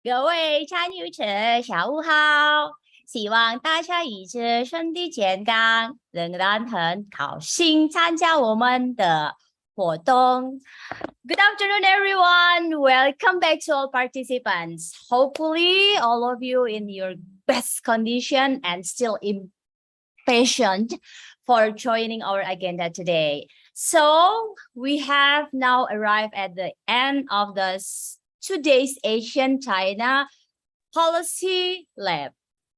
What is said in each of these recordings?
各位参与者，下午好！希望大家一直身体健康，仍然很高兴参加我们的活动。Good afternoon, everyone. Welcome back to all participants. Hopefully, all of you in your best condition and still impatient for joining our agenda today. So we have now arrived at the end of today's ASEAN-China Policy Lab.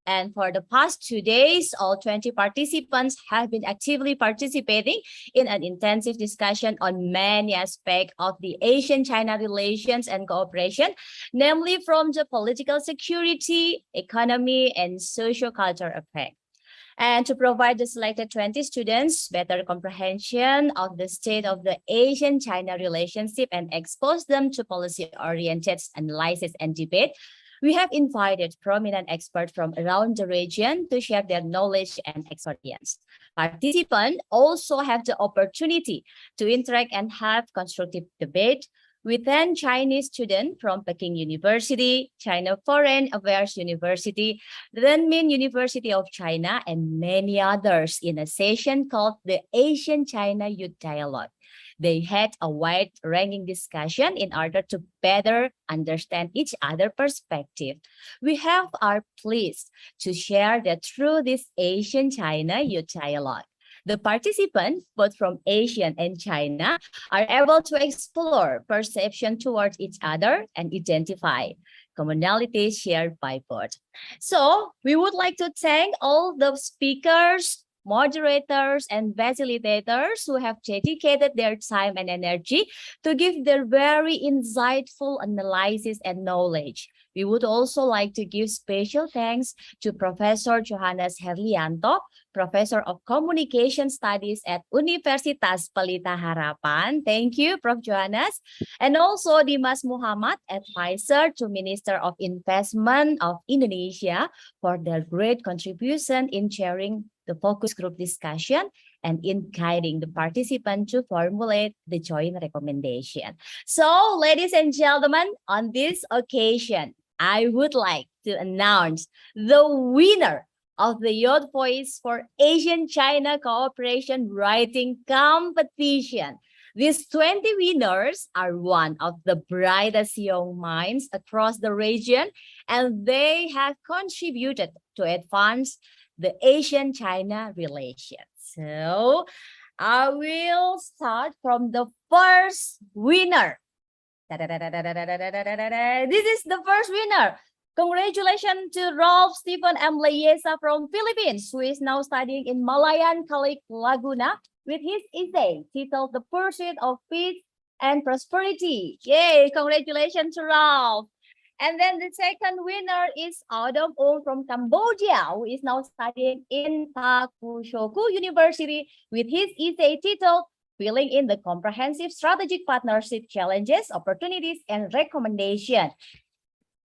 And for the past 2 days, all 20 participants have been actively participating in an intensive discussion on many aspects of the ASEAN-China relations and cooperation, namely from the political security, economy, and socio-cultural aspect. And to provide the selected 20 students better comprehension of the state of the ASEAN-China relationship and expose them to policy-oriented analysis and debate, we have invited prominent experts from around the region to share their knowledge and experience. Participants also have the opportunity to interact and have constructive debate with 10 Chinese students from Peking University, China Foreign Affairs University, the Renmin University of China, and many others in a session called the ASEAN-China Youth Dialogue. They had a wide-ranging discussion in order to better understand each other's perspective. We are pleased to share that through this ASEAN-China Youth Dialogue, the participants, both from ASEAN and China, are able to explore perception towards each other and identify commonalities shared by both. So we would like to thank all the speakers, moderators, and facilitators who have dedicated their time and energy to give their very insightful analysis and knowledge. We would also like to give special thanks to Professor Johannes Herlianto, Professor of Communication Studies at Universitas Pelita Harapan. Thank you, Prof. Johannes. And also Dimas Muhammad, Advisor to Minister of Investment of Indonesia, for their great contribution in chairing the focus group discussion and in guiding the participant to formulate the joint recommendation. So, ladies and gentlemen, on this occasion, I would like to announce the winner of the Youth Voice for ASEAN-China Cooperation Writing Competition. These 20 winners are one of the brightest young minds across the region, and they have contributed to advance the ASEAN-China relations. So I will start from the first winner. This is the first winner. Congratulations to Rolf Stephen M. Leyesa from Philippines, who is now studying in Malayan College Laguna with his essay titled The Pursuit of Peace and Prosperity. Yay, congratulations to Rolf. And then the second winner is Adam Ong from Cambodia, who is now studying in Takushoku University with his essay titled Filling in the Comprehensive Strategic Partnership Challenges, Opportunities, and Recommendations.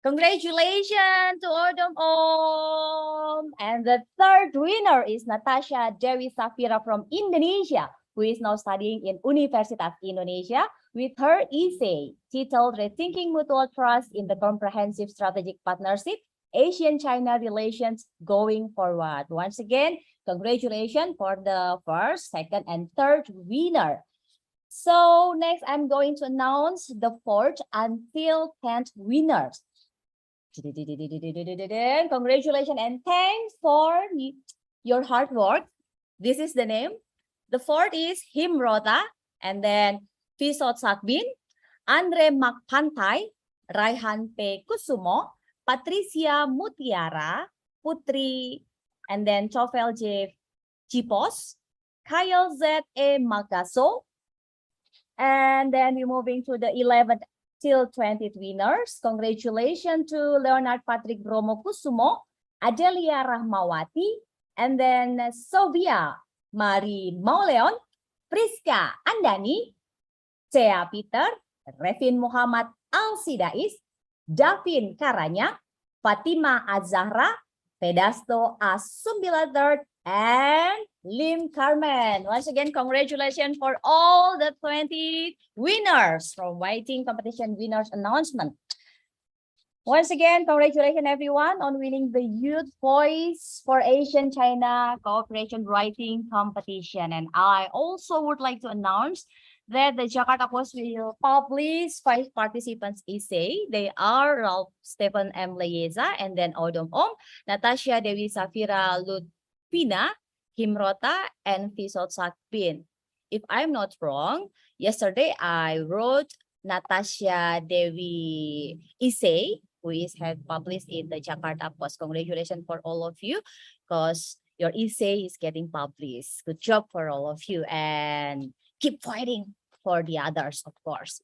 Congratulations to Adam Ong. And the third winner is Natasha Dewi Safira from Indonesia, who is now studying in Universitas Indonesia with her essay titled Rethinking Mutual Trust in the Comprehensive Strategic Partnership, ASEAN-China Relations Going Forward. Once again, congratulations for the first, second, and third winner. So next, I'm going to announce the fourth until 10th winners. Congratulations and thanks for your hard work. This is the name. The fourth is Himrota, and then Visot Sakbin, Andre Makpantai, Raihan P. Kusumo, Patricia Mutiara, Putri, and then Chofel J. Chipos, Kyle Z. A. Magaso, and then we're moving to the 11th till 20th winners. Congratulations to Leonard Patrick Bromo Kusumo, Adelia Rahmawati, and then Sofia Marie Mauleon, Priska Andani, Thea Peter, Revin Muhammad Al-Sidais, Davin Karanya, Fatima Azahra, Pedasto Asumbila III, and Lim Carmen. Once again, congratulations for all the 20 winners from Writing Competition Winners Announcement. Once again, congratulations everyone on winning the Youth Voice for ASEAN-China Cooperation Writing Competition. And I also would like to announce that the Jakarta Post will publish 5 participants essay. They are Ralph Stephen M. Leyeza, and then Odom Om, Natasha Dewi Safira Lutfina, Himrota, and Fisot Sakbin. If I'm not wrong, yesterday I wrote Natasha Dewi essay, who is had published in the Jakarta Post. Congratulations for all of you, because your essay is getting published. Good job for all of you, and keep fighting for the others, of course.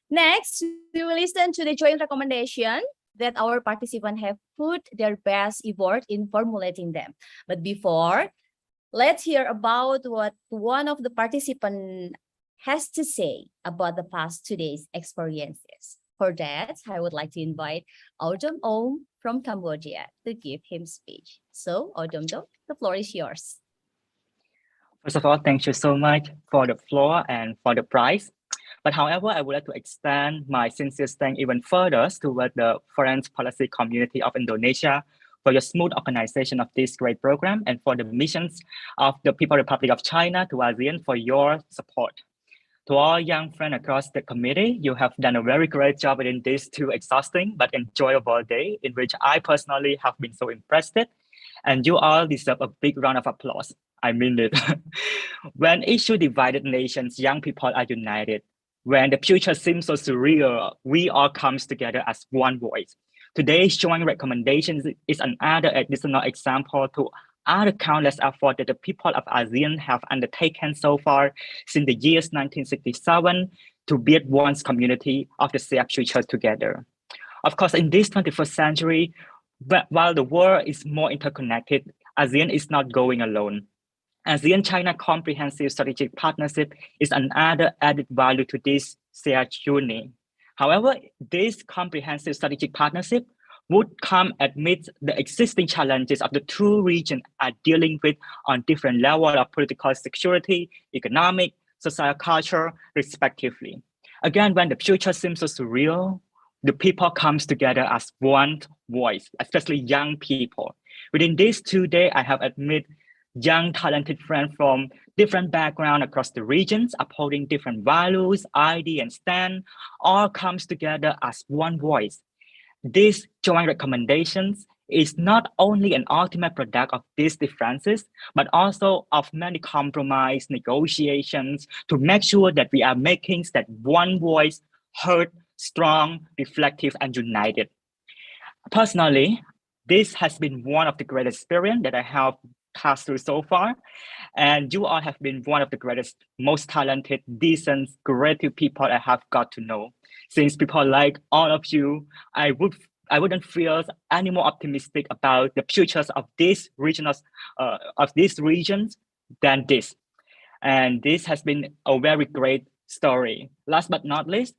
Next, we will listen to the joint recommendation that our participants have put their best effort in formulating them. But before, let's hear about what one of the participants has to say about the past 2 days' experiences. For that, I would like to invite Odom Om from Cambodia to give him speech. So, Odom, the floor is yours. First of all, thank you so much for the floor and for the prize. But however, I would like to extend my sincere thanks even further toward the foreign policy community of Indonesia for your smooth organization of this great program and for the missions of the People's Republic of China to ASEAN for your support. To all young friends across the committee, you have done a very great job in these 2 exhausting but enjoyable days in which I personally have been so impressed, and you all deserve a big round of applause. I mean it. When issue divided nations, young people are united. When the future seems so surreal, we all come together as one voice. Today's joint recommendations is another additional example to other countless efforts that the people of ASEAN have undertaken so far since the years 1967 to build one's community of the shared future together. Of course, in this 21st century, while the world is more interconnected, ASEAN is not going alone. ASEAN-China Comprehensive Strategic Partnership is another added value to this shared journey. However, this comprehensive strategic partnership would come amidst the existing challenges of the 2 regions are dealing with on different levels of political security, economic, social culture, respectively. Again, when the future seems so surreal, the people comes together as one voice, especially young people. Within these 2 days, I have met young talented friends from different backgrounds across the regions, upholding different values, ideas, and stand, all comes together as one voice. These joint recommendations is not only an ultimate product of these differences, but also of many compromise negotiations to make sure that we are making that one voice heard, strong, reflective, and united. Personally, this has been one of the greatest experiences that I have passed through so far. And you all have been one of the greatest, most talented, decent, creative people I have got to know. Since people like all of you, I wouldn't feel any more optimistic about the futures of these regions than this. And this has been a very great story. Last but not least,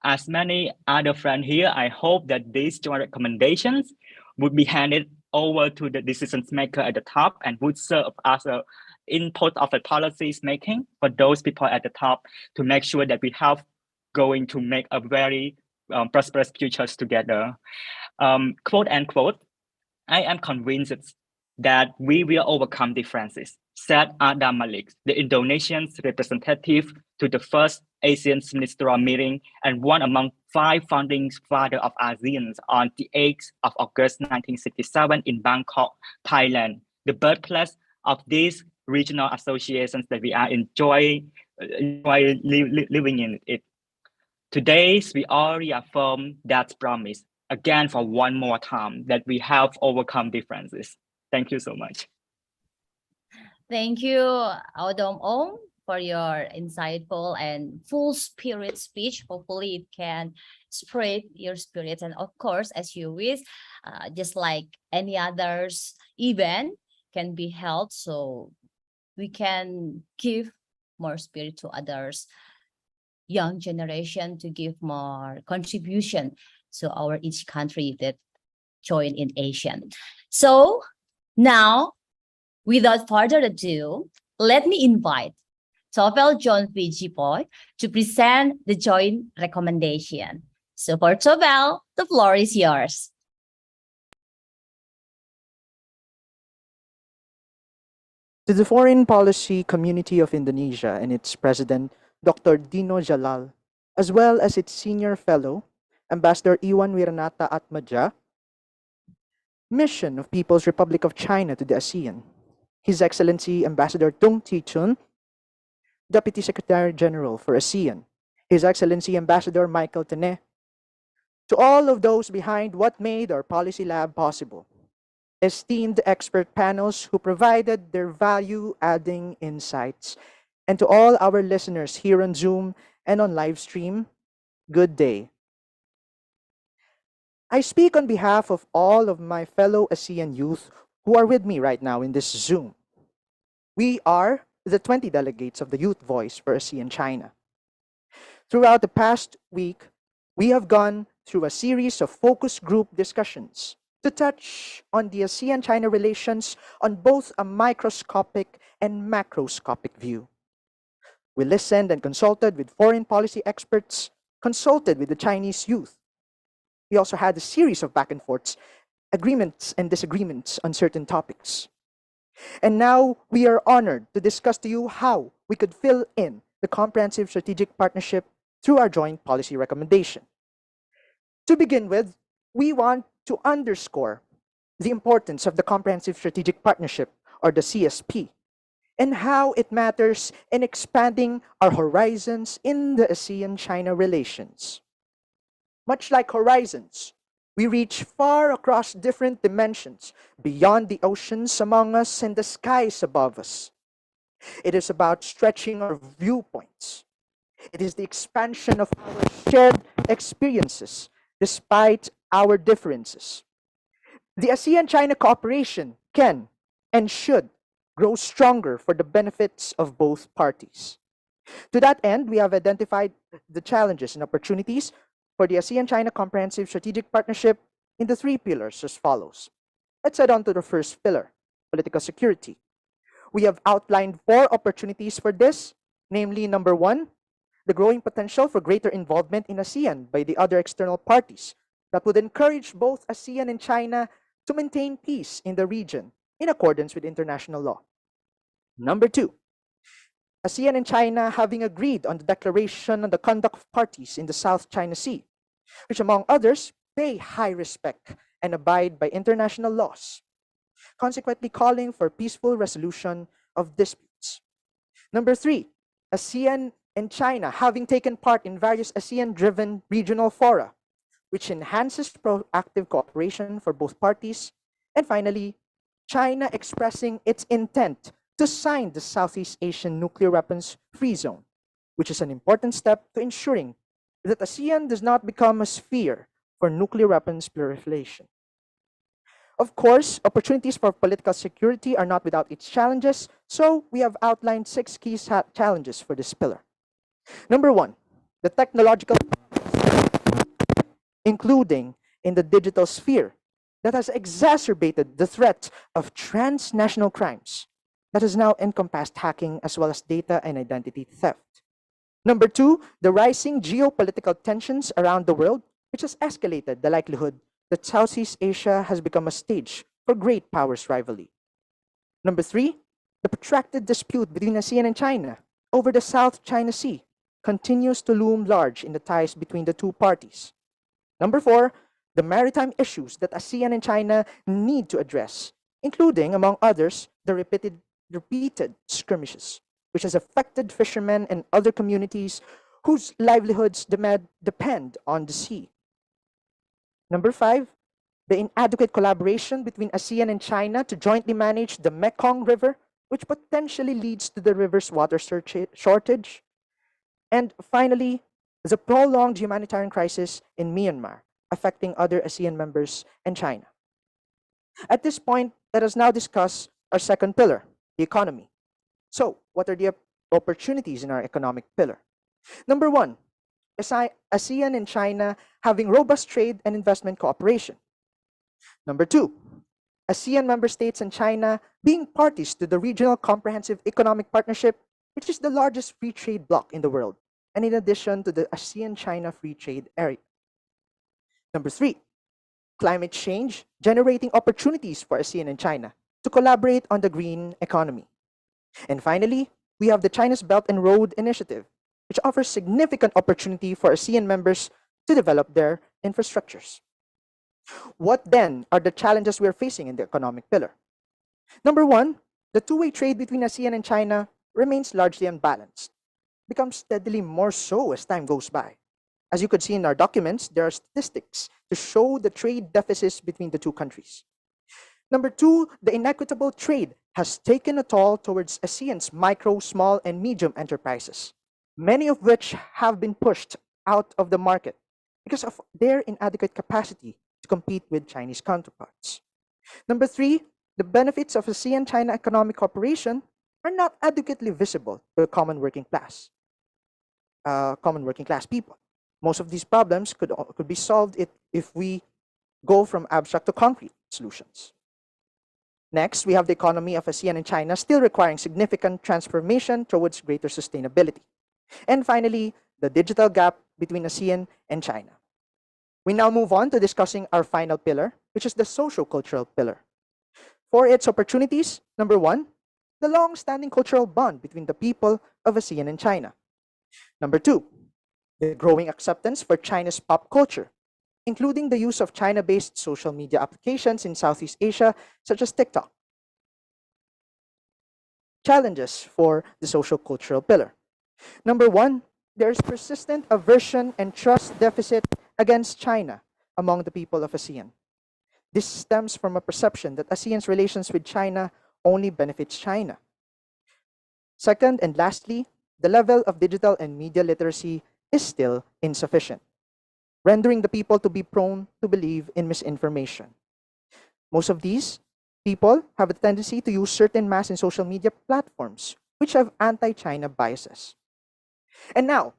as many other friends here, I hope that these joint recommendations would be handed over to the decision maker at the top and would serve as an input of the policies making for those people at the top to make sure that we have going to make a very prosperous futures together. Quote unquote, I am convinced that we will overcome differences, said Adam Malik, the Indonesian representative to the first ASEAN ministerial meeting and one among 5 founding fathers of ASEAN on the 8th of August 1967 in Bangkok, Thailand, the birthplace of these regional associations that we are enjoying living in it. Today, we all reaffirm that promise again for one more time that we have overcome differences. Thank you so much. Thank you, Odom Om, for your insightful and full spirit speech. Hopefully it can spread your spirits. And of course, as you wish, just like any others event can be held, so we can give more spirit to others, young generation, to give more contribution to our each country that join in ASEAN. So now, without further ado, let me invite Tofel John Vijipoy to present the joint recommendation. Support Sobel, the floor is yours. To the foreign policy community of Indonesia and its president, Dr. Dino Jalal, as well as its senior fellow, Ambassador Iwan Wiranata Atmaja, Mission of People's Republic of China to the ASEAN, His Excellency Ambassador Deng Xijun, Deputy Secretary General for ASEAN, His Excellency Ambassador Michael Tene, to all of those behind what made our Policy Lab possible, esteemed expert panels who provided their value-adding insights, and to all our listeners here on Zoom and on live stream, good day. I speak on behalf of all of my fellow ASEAN youth who are with me right now in this Zoom. We are the 20 delegates of the Youth Voice for ASEAN-China. Throughout the past week, we have gone through a series of focus group discussions to touch on the ASEAN-China relations on both a microscopic and macroscopic view. We listened and consulted with foreign policy experts, consulted with the Chinese youth. We also had a series of back and forths, agreements and disagreements on certain topics. And now we are honored to discuss to you how we could fill in the comprehensive strategic partnership through our joint policy recommendation. To begin with, we want to underscore the importance of the Comprehensive Strategic Partnership, or the CSP, and how it matters in expanding our horizons in the ASEAN-China relations. Much like horizons, we reach far across different dimensions, beyond the oceans among us and the skies above us. It is about stretching our viewpoints. It is the expansion of our shared experiences, despite our differences. The ASEAN-China cooperation can and should grow stronger for the benefits of both parties. To that end, we have identified the challenges and opportunities for the ASEAN-China Comprehensive Strategic Partnership in the 3 pillars as follows. Let's head on to the first pillar, political security. We have outlined 4 opportunities for this, namely number 1, the growing potential for greater involvement in ASEAN by the other external parties that would encourage both ASEAN and China to maintain peace in the region in accordance with international law. Number 2, ASEAN and China having agreed on the Declaration on the Conduct of Parties in the South China Sea, which among others pay high respect and abide by international laws, consequently calling for peaceful resolution of disputes. Number 3, ASEAN and China having taken part in various ASEAN-driven regional fora, which enhances proactive cooperation for both parties. And finally, China expressing its intent to sign the Southeast Asian Nuclear Weapons Free Zone, which is an important step to ensuring that ASEAN does not become a sphere for nuclear weapons proliferation. Of course, opportunities for political security are not without its challenges, so we have outlined 6 key challenges for this pillar. Number 1, the technological, including in the digital sphere, that has exacerbated the threat of transnational crimes that has now encompassed hacking as well as data and identity theft. Number 2, the rising geopolitical tensions around the world, which has escalated the likelihood that Southeast Asia has become a stage for great powers rivalry. Number 3, the protracted dispute between ASEAN and China over the South China Sea continues to loom large in the ties between the 2 parties. Number 4, the maritime issues that ASEAN and China need to address, including, among others, the repeated skirmishes, which has affected fishermen and other communities whose livelihoods depend on the sea. Number 5, the inadequate collaboration between ASEAN and China to jointly manage the Mekong River, which potentially leads to the river's water shortage. And finally, the prolonged humanitarian crisis in Myanmar, affecting other ASEAN members and China. At this point, let us now discuss our second pillar, the economy. So, what are the opportunities in our economic pillar? Number 1, ASEAN and China having robust trade and investment cooperation. Number 2, ASEAN member states and China being parties to the Regional Comprehensive Economic Partnership, which is the largest free trade bloc in the world, and in addition to the ASEAN-China Free Trade Area. Number 3, climate change generating opportunities for ASEAN and China to collaborate on the green economy. And finally, we have the China's Belt and Road Initiative, which offers significant opportunity for ASEAN members to develop their infrastructures. What then are the challenges we are facing in the economic pillar? Number 1, the two-way trade between ASEAN and China remains largely unbalanced, becomes steadily more so as time goes by. As you could see in our documents, there are statistics to show the trade deficits between the two countries. Number 2, the inequitable trade has taken a toll towards ASEAN's micro, small, and medium enterprises, many of which have been pushed out of the market because of their inadequate capacity to compete with Chinese counterparts. Number 3, the benefits of ASEAN-China economic cooperation are not adequately visible to the common working class people. Most of these problems could be solved if we go from abstract to concrete solutions. Next, we have the economy of ASEAN and China still requiring significant transformation towards greater sustainability. And finally, the digital gap between ASEAN and China. We now move on to discussing our final pillar, which is the socio-cultural pillar. For its opportunities, number 1, the long-standing cultural bond between the people of ASEAN and China. Number 2, the growing acceptance for China's pop culture, including the use of China-based social media applications in Southeast Asia, such as TikTok. Challenges for the social-cultural pillar. Number 1, there is persistent aversion and trust deficit against China among the people of ASEAN. This stems from a perception that ASEAN's relations with China only benefits China. Second and lastly, the level of digital and media literacy is still insufficient, rendering the people to be prone to believe in misinformation. Most of these people have a tendency to use certain mass and social media platforms which have anti-China biases. And now,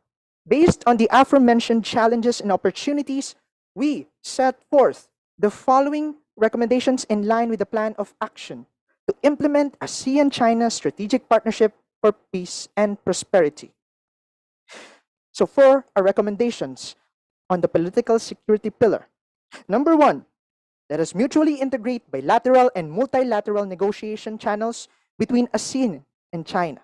based on the aforementioned challenges and opportunities, we set forth the following recommendations in line with the plan of action to implement ASEAN-China Strategic Partnership for Peace and Prosperity. So for our recommendations on the political security pillar, number 1, let us mutually integrate bilateral and multilateral negotiation channels between ASEAN and China.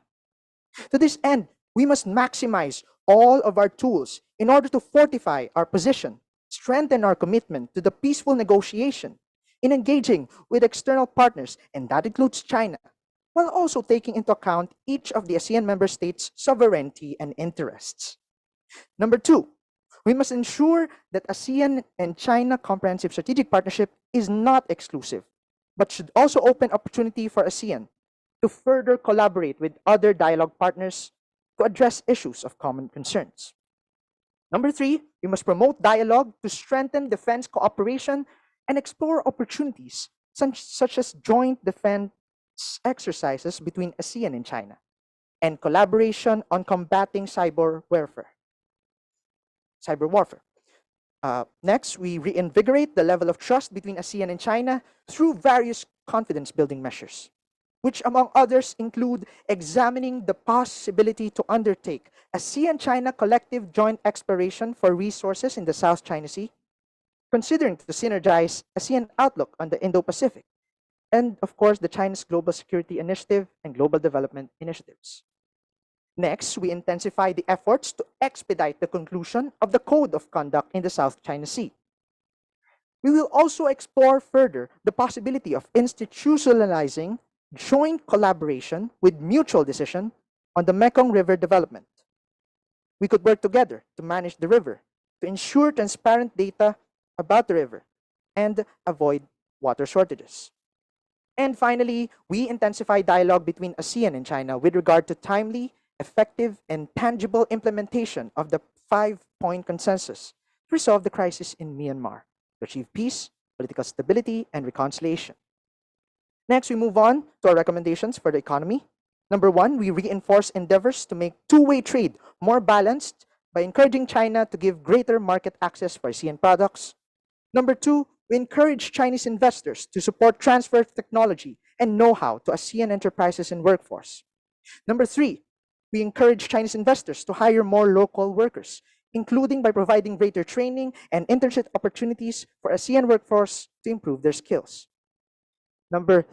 To this end, we must maximize all of our tools in order to fortify our position, strengthen our commitment to the peaceful negotiation in engaging with external partners, and that includes China, while also taking into account each of the ASEAN member states' sovereignty and interests. Number 2, we must ensure that ASEAN and China Comprehensive Strategic Partnership is not exclusive, but should also open opportunity for ASEAN to further collaborate with other dialogue partners to address issues of common concerns. Number 3, we must promote dialogue to strengthen defense cooperation and explore opportunities such as joint defense exercises between ASEAN and China, and collaboration on combating cyber warfare. Next, we reinvigorate the level of trust between ASEAN and China through various confidence-building measures, which among others include examining the possibility to undertake ASEAN-China collective joint exploration for resources in the South China Sea, considering to synergize ASEAN outlook on the Indo-Pacific, and of course the China's Global Security Initiative and Global Development Initiatives. Next, we intensify the efforts to expedite the conclusion of the Code of Conduct in the South China Sea. We will also explore further the possibility of institutionalizing joint collaboration with mutual decision on the Mekong River development. We could work together to manage the river, to ensure transparent data about the river, and avoid water shortages. And finally, we intensify dialogue between ASEAN and China with regard to timely, effective, and tangible implementation of the 5-point consensus to resolve the crisis in Myanmar, to achieve peace, political stability, and reconciliation. Next, we move on to our recommendations for the economy. Number 1, we reinforce endeavors to make two-way trade more balanced by encouraging China to give greater market access for ASEAN products. Number 2, we encourage Chinese investors to support transfer of technology and know-how to ASEAN enterprises and workforce. Number 3, we encourage Chinese investors to hire more local workers including by providing greater training and internship opportunities for ASEAN workforce to improve their skills. Number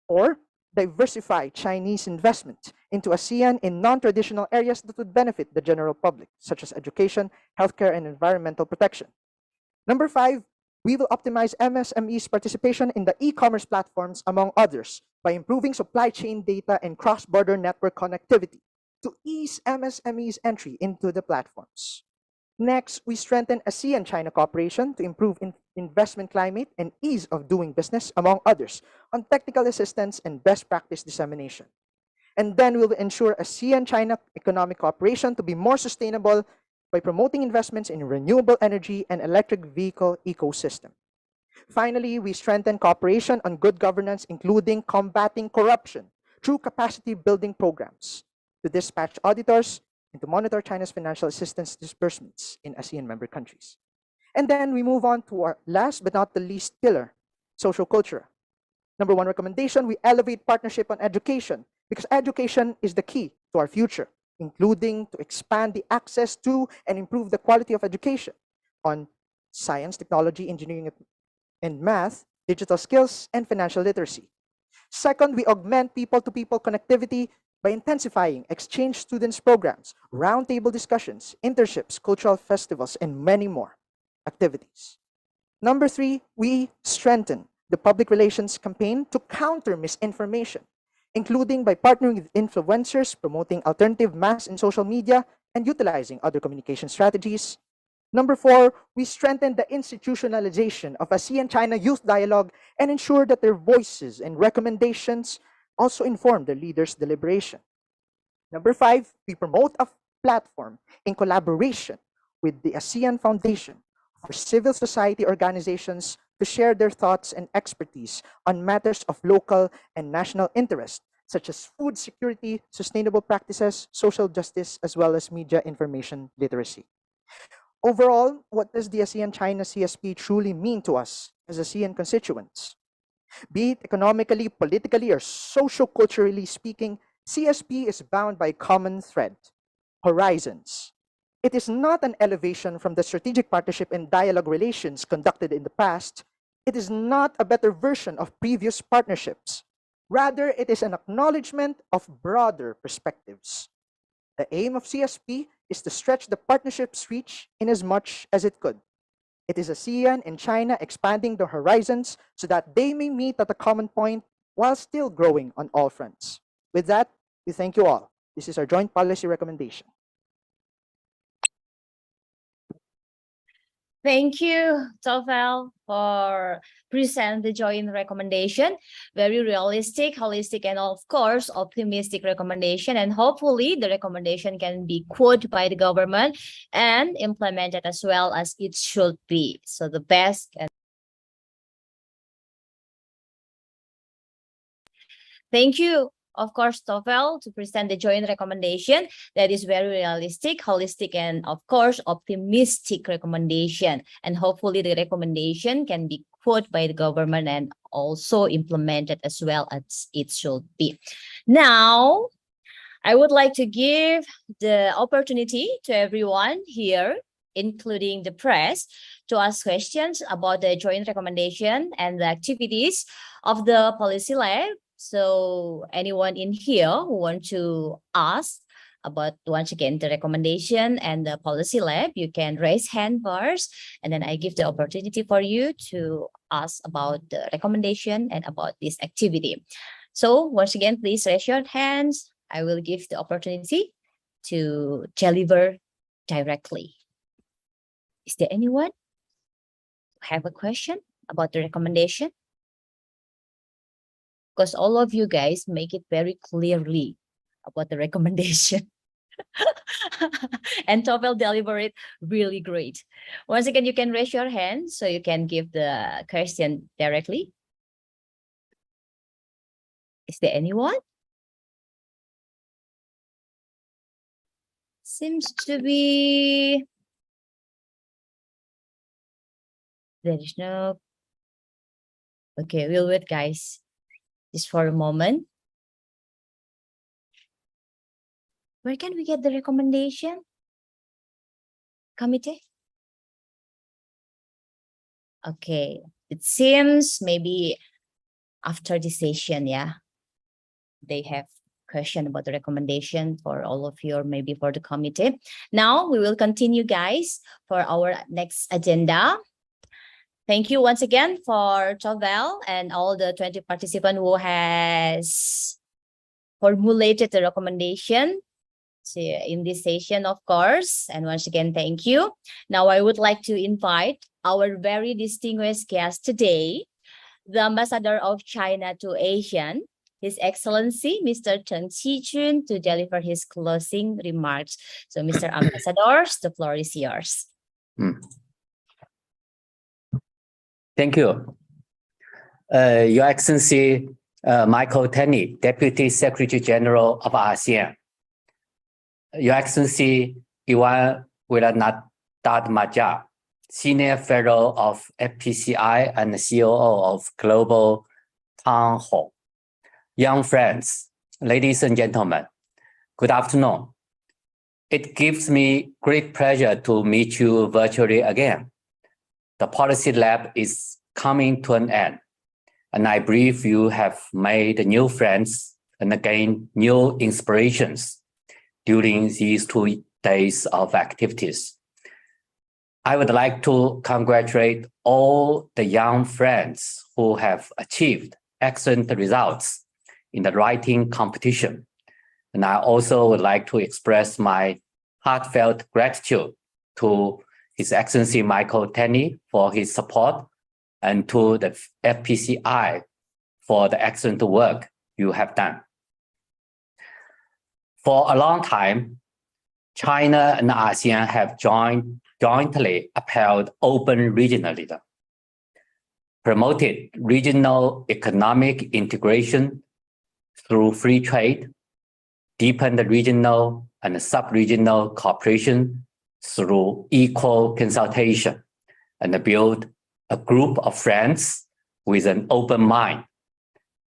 4, diversify Chinese investment into ASEAN in non-traditional areas that would benefit the general public, such as education, healthcare, and environmental protection. Number 5, we will optimize MSME's participation in the e-commerce platforms, among others, by improving supply chain data and cross-border network connectivity to ease MSME's entry into the platforms. Next, we strengthen ASEAN-China cooperation to improve investment climate and ease of doing business, among others, on technical assistance and best practice dissemination. And then we will ensure ASEAN-China economic cooperation to be more sustainable by promoting investments in renewable energy and electric vehicle ecosystem. Finally, we strengthen cooperation on good governance, including combating corruption through capacity building programs to dispatch auditors and to monitor China's financial assistance disbursements in ASEAN member countries. And then we move on to our last but not the least pillar, social culture. Number 1 recommendation, we elevate partnership on education because education is the key to our future, including to expand the access to and improve the quality of education on science, technology, engineering, and math, digital skills, and financial literacy. Second, we augment people-to-people connectivity by intensifying exchange students programs, roundtable discussions, internships, cultural festivals, and many more activities. Number 3, we strengthen the public relations campaign to counter misinformation, including by partnering with influencers, promoting alternative mass in social media, and utilizing other communication strategies. Number 4, we strengthen the institutionalization of ASEAN-China Youth Dialogue and ensure that their voices and recommendations also inform the leaders' deliberation. Number 5, we promote a platform in collaboration with the ASEAN Foundation for civil society organizations to share their thoughts and expertise on matters of local and national interest, such as food security, sustainable practices, social justice, as well as media information literacy. Overall, what does the ASEAN-China CSP truly mean to us as ASEAN constituents? Be it economically, politically, or socio-culturally speaking, CSP is bound by a common thread: horizons. It is not an elevation from the strategic partnership and dialogue relations conducted in the past. It is not a better version of previous partnerships. Rather, it is an acknowledgement of broader perspectives. The aim of CSP is to stretch the partnership's reach in as much as it could. It is ASEAN and China expanding their horizons so that they may meet at a common point while still growing on all fronts. With that, we thank you all. This is our joint policy recommendation. Thank you, Tovel, for present the joint recommendation. Very realistic, holistic, and of course, optimistic recommendation. And hopefully the recommendation can be quoted by the government and implemented as well as it should be. So the best. Thank you, of course, Tovel, to present the joint recommendation that is very realistic, holistic, and of course, optimistic recommendation. And hopefully the recommendation can be quoted by the government and also implemented as well as it should be. Now, I would like to give the opportunity to everyone here, including the press, to ask questions about the joint recommendation and the activities of the Policy Lab. So anyone in here who want to ask about, once again, the recommendation and the Policy Lab, you can raise hand first, and then I give the opportunity for you to ask about the recommendation and about this activity. So once again, please raise your hands. I will give the opportunity to deliver directly. Is there anyone who have a question about the recommendation? Because all of you guys make it very clearly about the recommendation. And Tovel delivered it really great. Once again, you can raise your hand so you can give the question directly. Is there anyone? Seems to be... There is no... Okay, we'll wait, guys. Just for a moment. Where can we get the recommendation? committee? Okay, it seems maybe after this session, yeah, they have question about the recommendation for all of you or maybe for the committee. Now we will continue, guys, for our next agenda. Thank you once again for Chovel and all the 20 participants who has formulated the recommendation in this session, of course. And once again, thank you. Now I would like to invite our very distinguished guest today, the Ambassador of China to ASEAN, His Excellency, Mr. Xijun, to deliver his closing remarks. So, Mr. Ambassador, the floor is yours. Thank you. Your Excellency, Michael Tene, Deputy Secretary General of ASEAN. Your Excellency, Iwan Wilanatmaja, Senior Fellow of FPCI and COO of Global Town Hall. Young friends, ladies and gentlemen, good afternoon. It gives me great pleasure to meet you virtually again. The Policy Lab is coming to an end, and I believe you have made new friends and gained new inspirations during these 2 days of activities. I would like to congratulate all the young friends who have achieved excellent results in the writing competition. And I also would like to express my heartfelt gratitude to His Excellency Michael Tene for his support and to the FPCI for the excellent work you have done. For a long time, China and ASEAN have jointly upheld open regionalism, promoted regional economic integration through free trade, deepened regional and sub-regional cooperation through equal consultation, and built a group of friends with an open mind,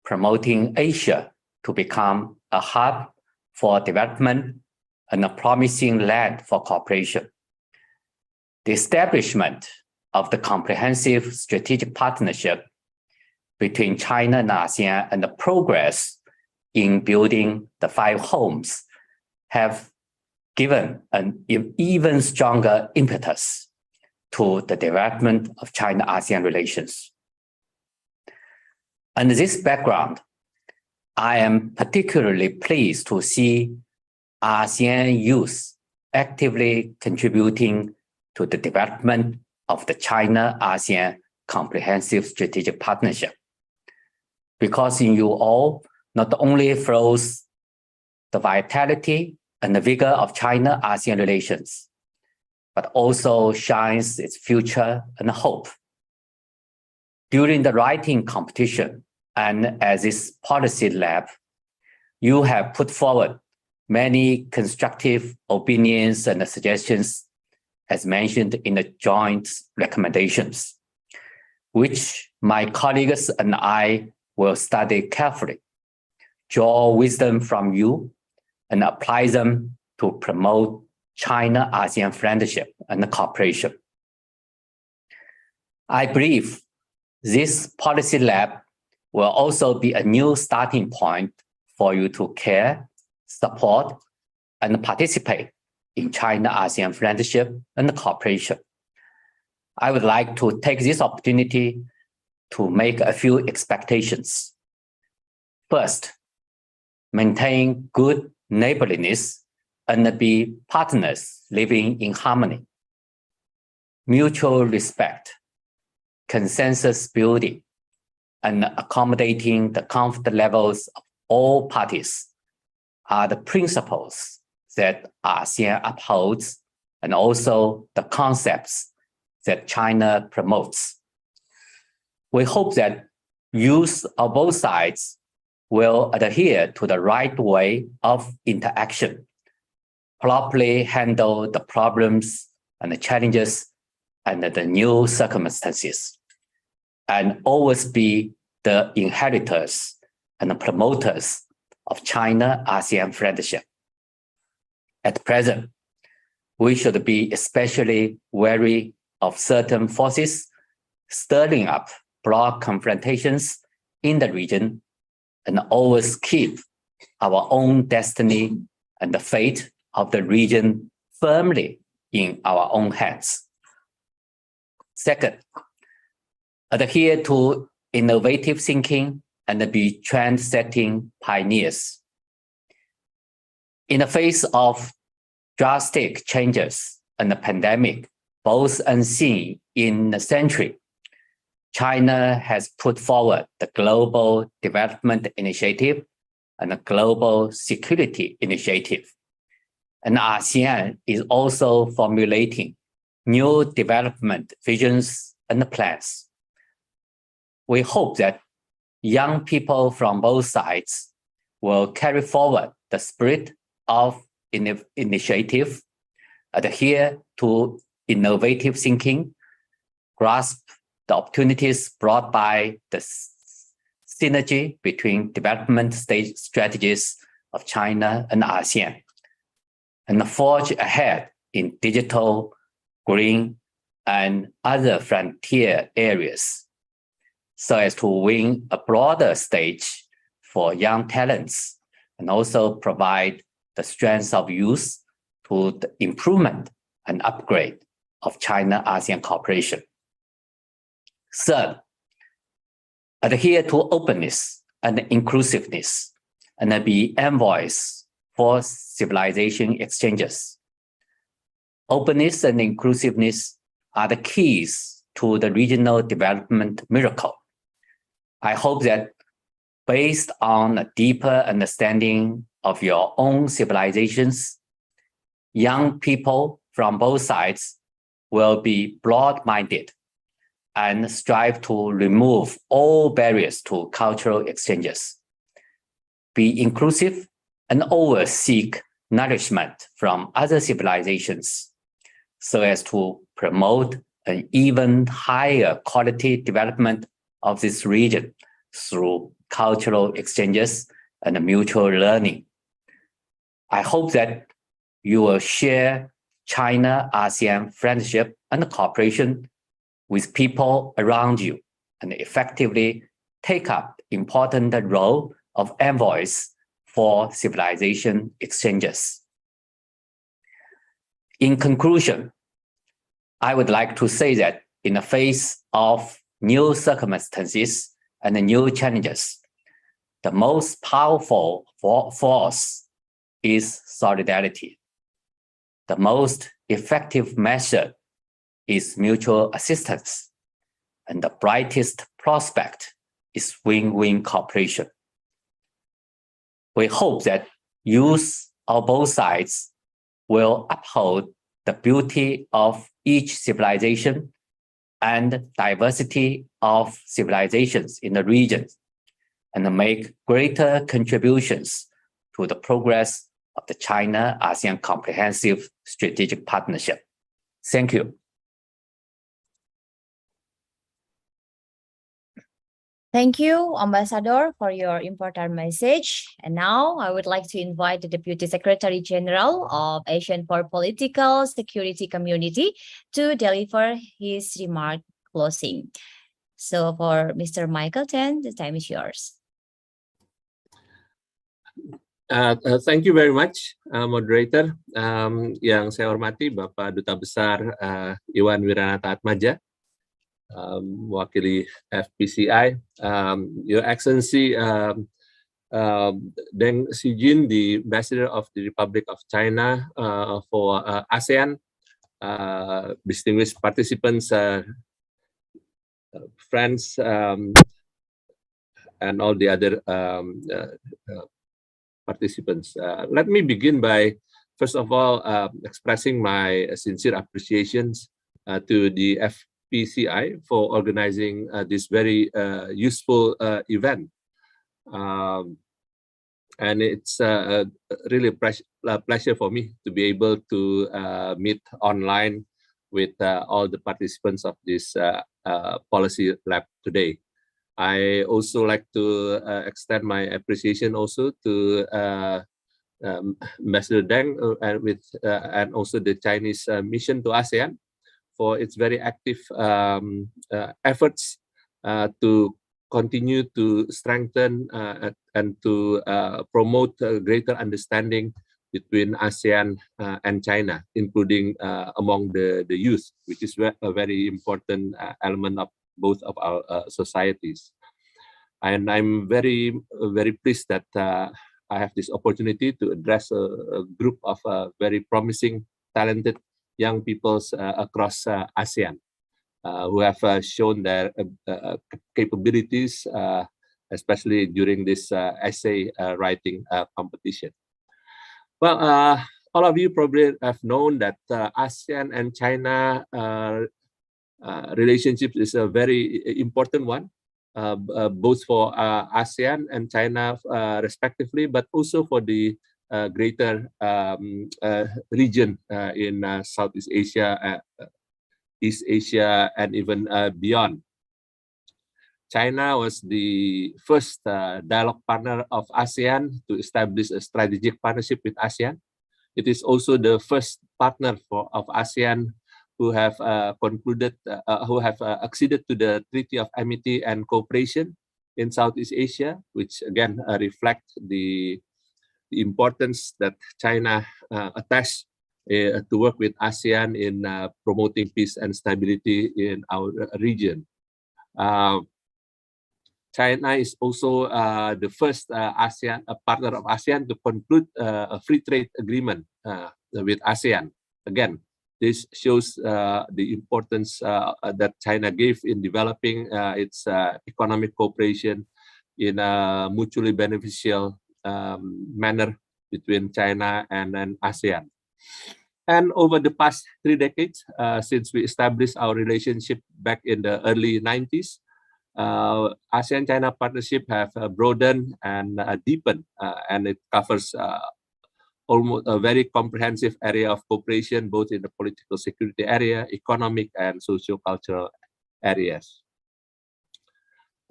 promoting Asia to become a hub for development and a promising land for cooperation. The establishment of the comprehensive strategic partnership between China and ASEAN and the progress in building the 5 homes have given an even stronger impetus to the development of China-ASEAN relations. Under this background, I am particularly pleased to see ASEAN youth actively contributing to the development of the China-ASEAN Comprehensive Strategic Partnership. Because in you all not only flows the vitality and the vigor of China-ASEAN relations, but also shines its future and hope. During the writing competition and as this policy lab, you have put forward many constructive opinions and suggestions as mentioned in the joint recommendations, which my colleagues and I will study carefully, draw wisdom from you, and apply them to promote China-ASEAN friendship and cooperation. I believe this policy lab will also be a new starting point for you to care, support, and participate in China-ASEAN friendship and cooperation. I would like to take this opportunity to make a few expectations. First, maintain good neighborliness and be partners living in harmony. Mutual respect, consensus building, and accommodating the comfort levels of all parties are the principles that ASEAN upholds and also the concepts that China promotes. We hope that youth of both sides will adhere to the right way of interaction, properly handle the problems and the challenges and the new circumstances, and always be the inheritors and the promoters of China-ASEAN friendship. At present, we should be especially wary of certain forces stirring up broad confrontations in the region and always keep our own destiny and the fate of the region firmly in our own hands. Second, adhere to innovative thinking and be trend-setting pioneers. In the face of drastic changes and the pandemic, both unseen in a century, China has put forward the Global Development Initiative and the Global Security Initiative. And ASEAN is also formulating new development visions and plans. We hope that young people from both sides will carry forward the spirit of initiative, adhere to innovative thinking, grasp the opportunities brought by the synergy between development stage strategies of China and ASEAN, and forge ahead in digital, green, and other frontier areas, so as to win a broader stage for young talents and also provide the strength of youth to the improvement and upgrade of China-ASEAN cooperation. Third, adhere to openness and inclusiveness and be envoys for civilization exchanges. Openness and inclusiveness are the keys to the regional development miracle. I hope that based on a deeper understanding of your own civilizations, young people from both sides will be broad-minded and strive to remove all barriers to cultural exchanges, be inclusive, and always seek nourishment from other civilizations so as to promote an even higher quality development of this region through cultural exchanges and mutual learning. I hope that you will share China-ASEAN friendship and cooperation with people around you and effectively take up important role of envoys for civilization exchanges. In conclusion, I would like to say that in the face of new circumstances and new challenges, the most powerful force is solidarity. The most effective measure is mutual assistance, and the brightest prospect is win-win cooperation. We hope that youth of both sides will uphold the beauty of each civilization and diversity of civilizations in the region, and make greater contributions to the progress of the China-ASEAN Comprehensive Strategic Partnership. Thank you. Thank you, Ambassador, for your important message. And now I would like to invite the Deputy Secretary General of Asian for Political Security Community to deliver his remark closing. So for Mr. Michael Tene, the time is yours. Thank you very much, Moderator. Yang saya hormati Bapak Duta Besar Iwan Wiranata Atmaja, mewakili FPCI, Your Excellency Deng Xijun, the Ambassador of the Republic of China for ASEAN, distinguished participants, friends, and all the other participants. Let me begin by, first of all, expressing my sincere appreciations to the FPCI for organizing this very useful event. And it's really a pleasure for me to be able to meet online with all the participants of this policy lab today. I also like to extend my appreciation also to Ambassador Deng and also the Chinese mission to ASEAN for its very active efforts to continue to strengthen and to promote greater understanding between ASEAN and China, including among the youth, which is a very important element of both of our societies. And I'm very pleased that I have this opportunity to address a group of very promising, talented young peoples across ASEAN who have shown their capabilities, especially during this essay writing competition. Well, all of you probably have known that ASEAN and China relationship is a very important one, both for ASEAN and China respectively, but also for the greater region in Southeast Asia, East Asia, and even beyond. China was the first dialogue partner of ASEAN to establish a strategic partnership with ASEAN. It is also the first partner of ASEAN who have acceded to the Treaty of Amity and Cooperation in Southeast Asia, which again reflect the importance that China attached to work with ASEAN in promoting peace and stability in our region. China is also the first partner of ASEAN to conclude a free trade agreement with ASEAN. Again, this shows the importance that China gave in developing its economic cooperation in a mutually beneficial manner between China and ASEAN. And over the past 3 decades, since we established our relationship back in the early 90s, ASEAN-China partnership have broadened and deepened, and it covers almost a very comprehensive area of cooperation, both in the political security area, economic, and socio-cultural areas.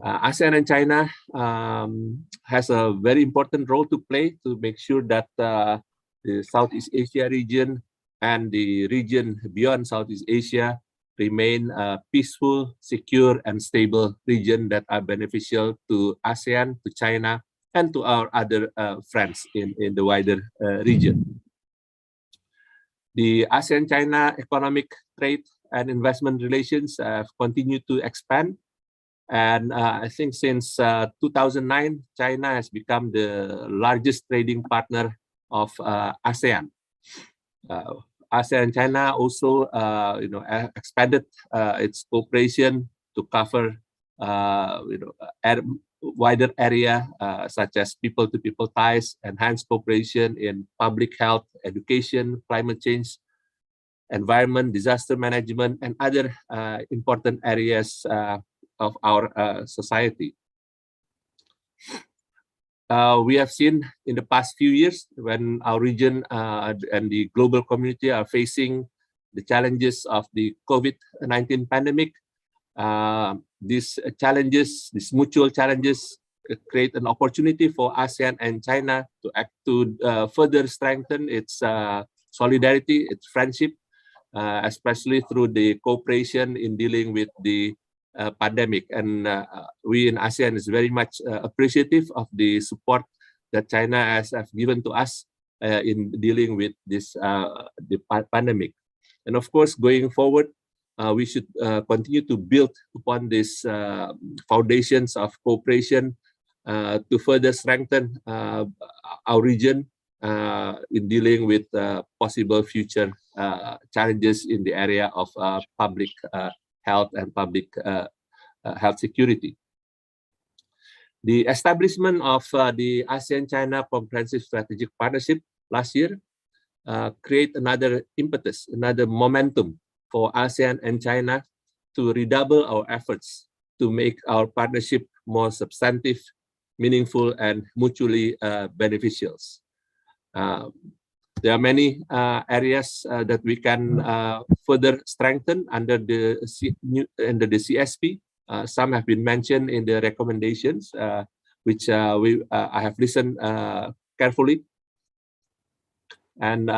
ASEAN and China has a very important role to play to make sure that the Southeast Asia region and the region beyond Southeast Asia remain a peaceful, secure, and stable region that are beneficial to ASEAN, to China, and to our other friends in the wider region. The ASEAN-China economic, trade, and investment relations have continued to expand. And I think since 2009, China has become the largest trading partner of ASEAN. ASEAN and China also, expanded its cooperation to cover, wider area such as people-to-people ties, enhanced cooperation in public health, education, climate change, environment, disaster management, and other important areas of our society. We have seen in the past few years when our region and the global community are facing the challenges of the COVID-19 pandemic. These challenges, these mutual challenges, create an opportunity for ASEAN and China to further strengthen its solidarity, its friendship, especially through the cooperation in dealing with the pandemic. And we in ASEAN is very much appreciative of the support that China has given to us in dealing with this the pandemic. And of course, going forward, we should continue to build upon these foundations of cooperation to further strengthen our region in dealing with possible future challenges in the area of public health and public health security. The establishment of the ASEAN-China Comprehensive Strategic Partnership last year create another impetus, another momentum for ASEAN and China to redouble our efforts to make our partnership more substantive, meaningful, and mutually beneficial. There are many areas that we can further strengthen under the CSP. Some have been mentioned in the recommendations, which I have listened carefully. And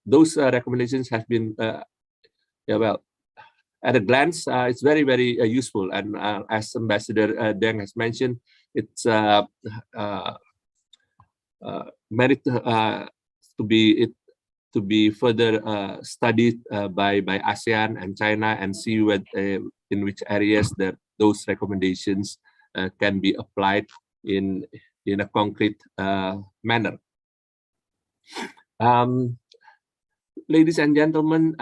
those recommendations have been at a glance, it's very, very useful. And as Ambassador Deng has mentioned, it's merit to be further studied by ASEAN and China, and see in which areas that those recommendations can be applied in a concrete manner. Ladies and gentlemen,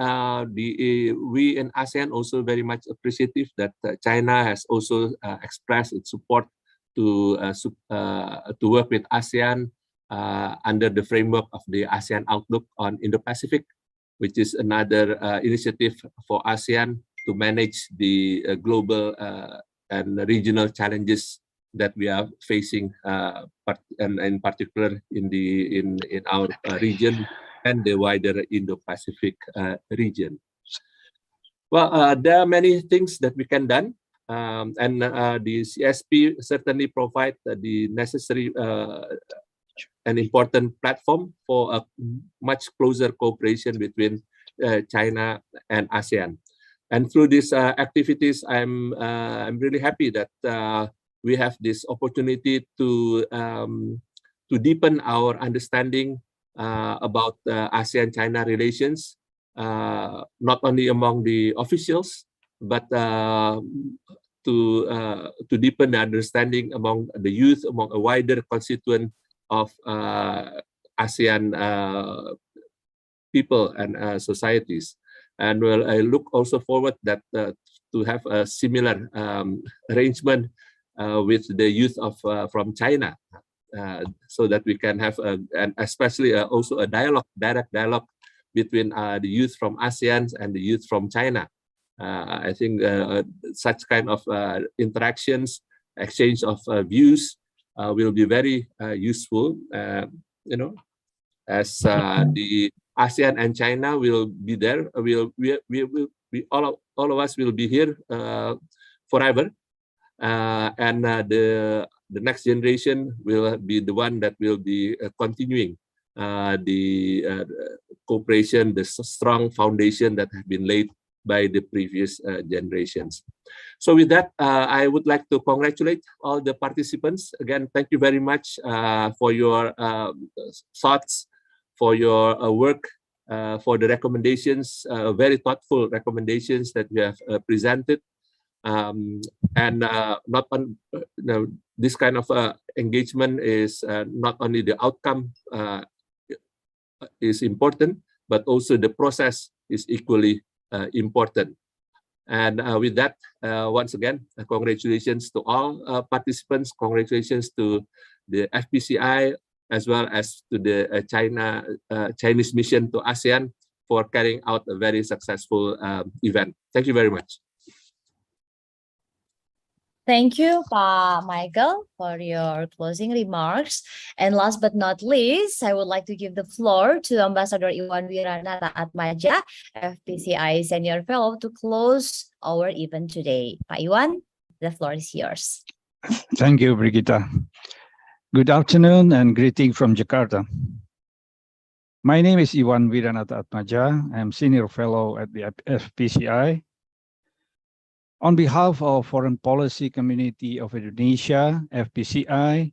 we in ASEAN also very much appreciative that China has also expressed its support to work with ASEAN under the framework of the ASEAN Outlook on Indo-Pacific, which is another initiative for ASEAN to manage the global and regional challenges that we are facing, and in particular in our region and the wider Indo-Pacific region. Well, there are many things that we can do, and the CSP certainly provide the necessary and important platform for a much closer cooperation between China and ASEAN. And through these activities, I'm really happy that we have this opportunity to deepen our understanding about ASEAN-China relations, not only among the officials, but to deepen the understanding among the youth, among a wider constituent of ASEAN people and societies. And well, I look also forward that to have a similar arrangement with the youth of from China. So that we can have and especially also a direct dialogue between the youth from ASEAN and the youth from China. I think such kind of interactions, exchange of views will be very useful. As the ASEAN and China will be there, all of us will be here forever, and the next generation will be the one that will be continuing the cooperation, the strong foundation that has been laid by the previous generations. So with that, I would like to congratulate all the participants. Again, thank you very much for your thoughts, for your work, for the recommendations, very thoughtful recommendations that you have presented. And not on this kind of engagement is not only the outcome is important, but also the process is equally important. And with that, once again, congratulations to all participants. Congratulations to the FPCI as well as to the Chinese mission to ASEAN for carrying out a very successful event. Thank you very much. Thank you, Pa Michael, for your closing remarks. And last but not least, I would like to give the floor to Ambassador Iwan Wiranata Atmaja, FPCI Senior Fellow, to close our event today. Pa Iwan, the floor is yours. Thank you, Brigitte. Good afternoon and greeting from Jakarta. My name is Iwan Wiranata Atmaja. I am Senior Fellow at the FPCI. On behalf of Foreign Policy Community of Indonesia, FPCI,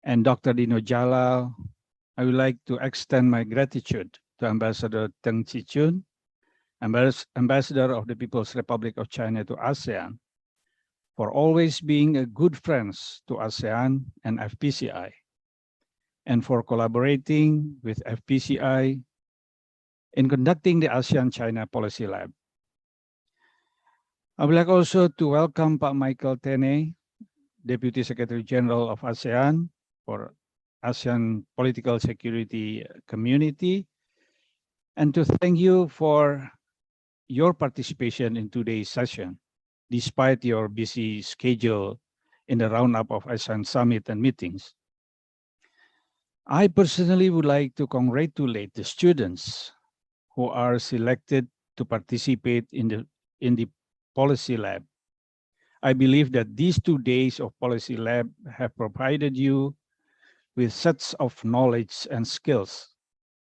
and Dr. Dino Jalal, I would like to extend my gratitude to Ambassador Deng Xijun, Ambassador of the People's Republic of China to ASEAN, for always being a good friends to ASEAN and FPCI, and for collaborating with FPCI in conducting the ASEAN-China Policy Lab. I would like also to welcome Pak Michael Tene, Deputy Secretary General of ASEAN for ASEAN Political Security Community, and to thank you for your participation in today's session, despite your busy schedule in the roundup of ASEAN Summit and meetings. I personally would like to congratulate the students who are selected to participate in the Policy Lab. I believe that these 2 days of Policy Lab have provided you with sets of knowledge and skills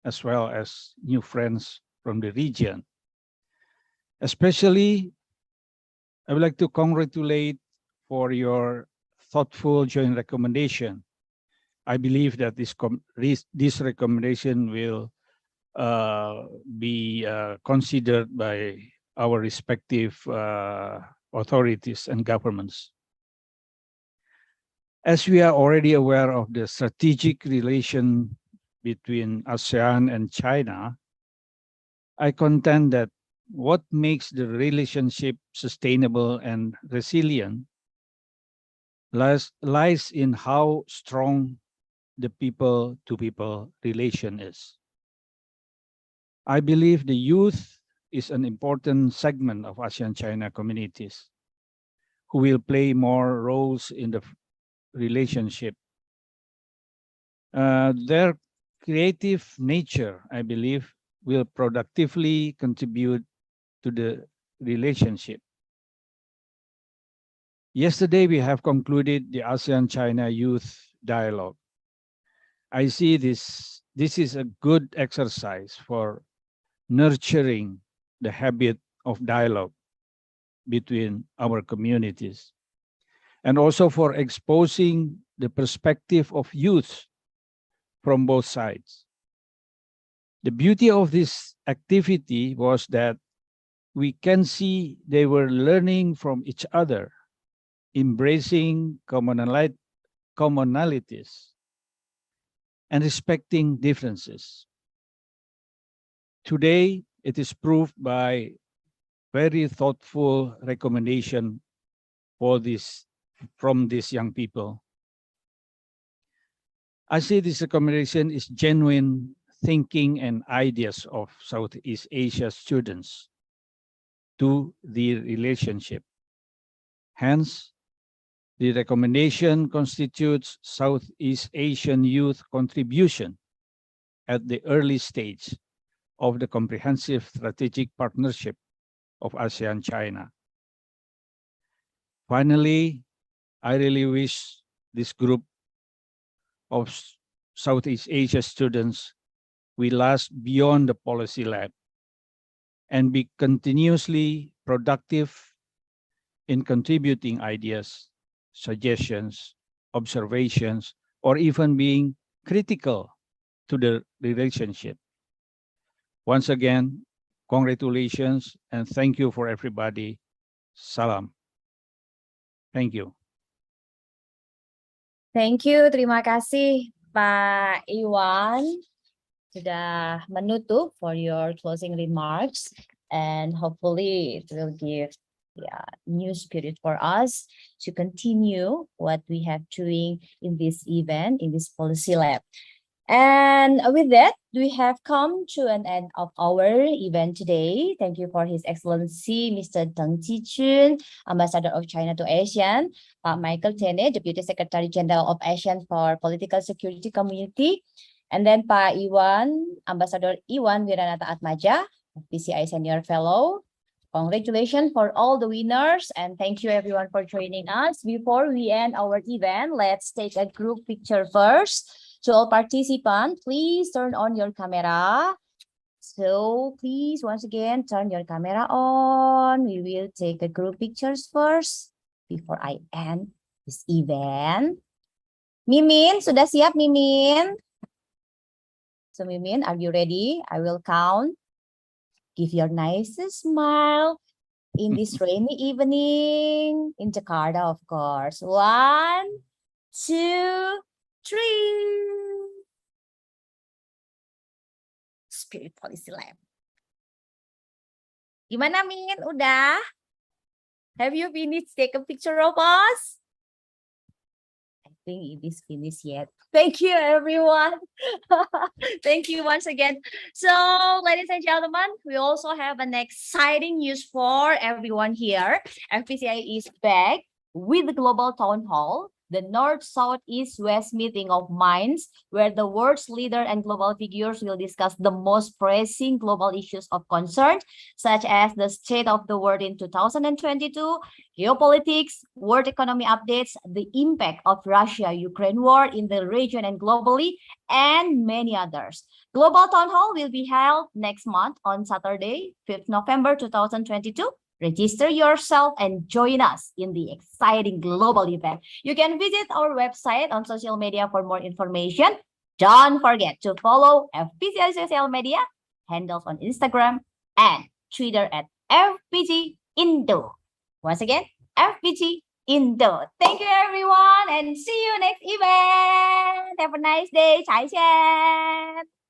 as well as new friends from the region. Especially, I would like to congratulate for your thoughtful joint recommendation. I believe that this recommendation will be considered by our respective authorities and governments. As we are already aware of the strategic relation between ASEAN and China, I contend that what makes the relationship sustainable and resilient lies in how strong the people-to-people relation is. I believe the youth is an important segment of ASEAN-China communities who will play more roles in the relationship. Their creative nature, I believe, will productively contribute to the relationship. Yesterday, we have concluded the ASEAN-China Youth Dialogue. I see this is a good exercise for nurturing the habit of dialogue between our communities, and also for exposing the perspective of youth from both sides. The beauty of this activity was that we can see they were learning from each other, embracing commonalities, and respecting differences. Today, it is proved by very thoughtful recommendation from these young people. I see this recommendation is genuine thinking and ideas of Southeast Asia students to the relationship. Hence, the recommendation constitutes Southeast Asian youth contribution at the early stage of the comprehensive strategic partnership of ASEAN-China. Finally, I really wish this group of Southeast Asia students will last beyond the policy lab and be continuously productive in contributing ideas, suggestions, observations, or even being critical to the relationship. Once again, congratulations and thank you for everybody. Salam. Thank you. Thank you, terima kasih Pak Iwan sudah menutup for your closing remarks, and hopefully it will give new spirit for us to continue what we have doing in this event, in this policy lab. And with that, we have come to an end of our event today. Thank you for His Excellency Mr. Deng Xijun, Ambassador of China to ASEAN, Pak Michael Tene, Deputy Secretary General of ASEAN for Political Security Community, and then Pak Iwan, Ambassador Iwan Wiranata Atmaja, PCI Senior Fellow. Congratulations for all the winners, and thank you everyone for joining us. Before we end our event, let's take a group picture first. To all participants, please turn on your camera. So please, once again, turn your camera on. We will take a group pictures first before I end this event. Mimin, sudah siap Mimin? So Mimin, are you ready? I will count. Give your nicest smile in this rainy evening in Jakarta, of course. 1, 2, 3. Spirit Policy Lab. Gimana Min? Udah? Have you finished? Take a picture of us? I think it is finished yet. Thank you everyone. Thank you once again. So ladies and gentlemen, we also have an exciting news for everyone here. FPCI is back with the Global Town Hall, the North, South, East, West meeting of minds, where the world's leader and global figures will discuss the most pressing global issues of concern, such as the state of the world in 2022, geopolitics, world economy updates, the impact of Russia-Ukraine war in the region and globally, and many others. Global Town Hall will be held next month on Saturday, 5th November 2022. Register yourself and join us in the exciting global event. You can visit our website on social media for more information. Don't forget to follow FPCI social media handles on Instagram and Twitter at FPG Indo. Once again, FPG Indo. Thank you, everyone, and see you next event. Have a nice day. 再见.